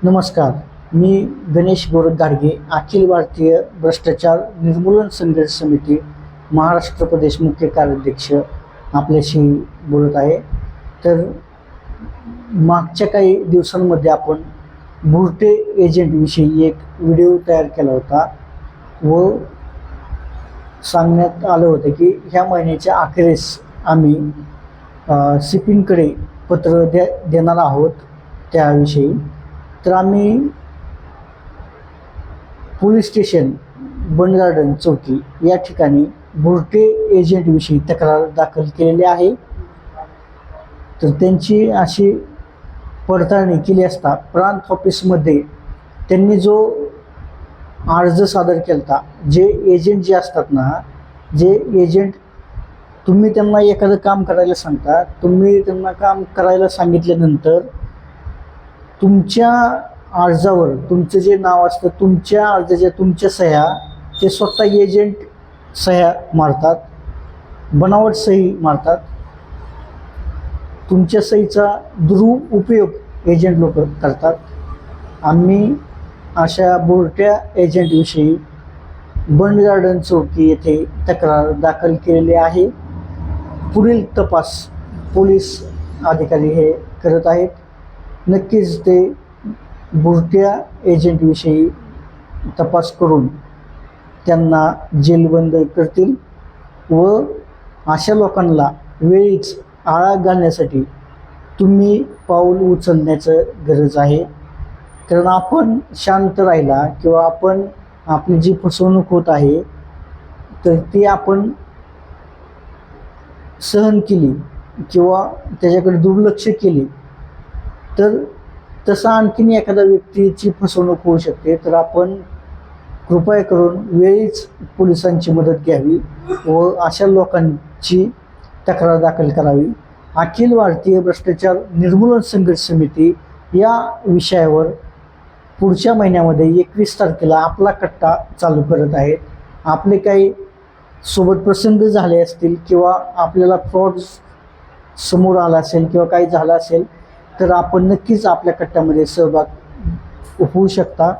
नमस्कार. मी गणेश गोरख गाडगे, अखिल भारतीय भ्रष्टाचार निर्मूलन संघर्ष समिती महाराष्ट्र प्रदेश मुख्य कार्याध्यक्ष आपल्याशी बोलत आहे. तर मागच्या काही दिवसांमध्ये आपण बुरटे एजंटविषयी एक व्हिडिओ तयार केला होता व सांगण्यात आलं होतं की ह्या महिन्याच्या अखेरीस आम्ही सिपिंगकडे पत्र देणार आहोत त्याविषयी. तर आम्ही पोलीस स्टेशन बंड गार्डन चौकी या ठिकाणी बुरटे एजंटविषयी तक्रार दाखल केलेली आहे. तर त्यांची अशी पडताळणी केली असता प्रांत ऑफिसमध्ये त्यांनी जो अर्ज सादर केला, जे एजंट जे असतात ना, जे एजंट तुम्ही त्यांना एखादं काम करायला सांगता, तुम्ही त्यांना काम करायला सांगितल्यानंतर तुमच्या अर्जावर तुमचं जे नाव असतं, तुमच्या अर्जाच्या तुमच्या सह्या ते स्वतः एजंट सह्या मारतात, बनावट सही मारतात. तुमच्या सहीचा दुरुपयोग एजंट लोक करतात. आम्ही अशा बुरट्या एजंटविषयी बंड गार्डन चौकी येथे तक्रार दाखल केलेली आहे. पुढील तपास पोलीस अधिकारी हे करत आहेत. नक्कीच ते बुरट्या एजंटविषयी तपास करून त्यांना जेलबंद करतील व अशा लोकांना वेळीच आळा घालण्यासाठी तुम्ही पाऊल उचलण्याचं गरज आहे. कारण आपण शांत राहिला किंवा आपण आपली जी फसवणूक होत आहे तर ती आपण सहन केली किंवा त्याच्याकडे दुर्लक्ष केले तर तसा आणखीन एखाद्या व्यक्तीची फसवणूक होऊ शकते. तर आपण कृपया करून वेळीच पोलिसांची मदत घ्यावी व अशा लोकांची तक्रार दाखल करावी. अखिल भारतीय भ्रष्टाचार निर्मूलन संघर्ष समिती या विषयावर पुढच्या महिन्यामध्ये 21 तारखेला आपला कट्टा चालू करत आहेत. आपले काही सोबत प्रसंग झाले असतील किंवा आपल्याला फ्रॉड समोर आला असेल किंवा काही झालं असेल तर आपण नक्कीच आपल्या कट्ट्यामध्ये सहभाग होऊ शकता.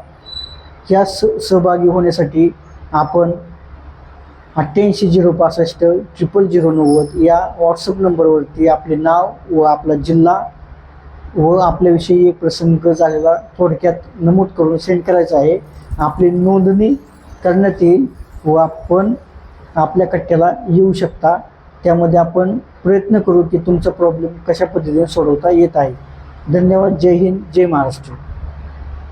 या सहभागी होण्यासाठी आपण 8806500090 या व्हॉट्सअप नंबरवरती आपले नाव व आपला जिल्हा व आपल्याविषयी एक प्रसंग झालेला थोडक्यात नमूद करून सेंड करायचं आहे. आपली नोंदणी करण्यात येईल व आपण आपल्या कट्ट्याला येऊ शकता. त्यामध्ये आपण प्रयत्न करू की तुमचा प्रॉब्लेम कशा पद्धतीने सोडवता येत आहे. धन्यवाद. जय हिंद, जय महाराष्ट्र.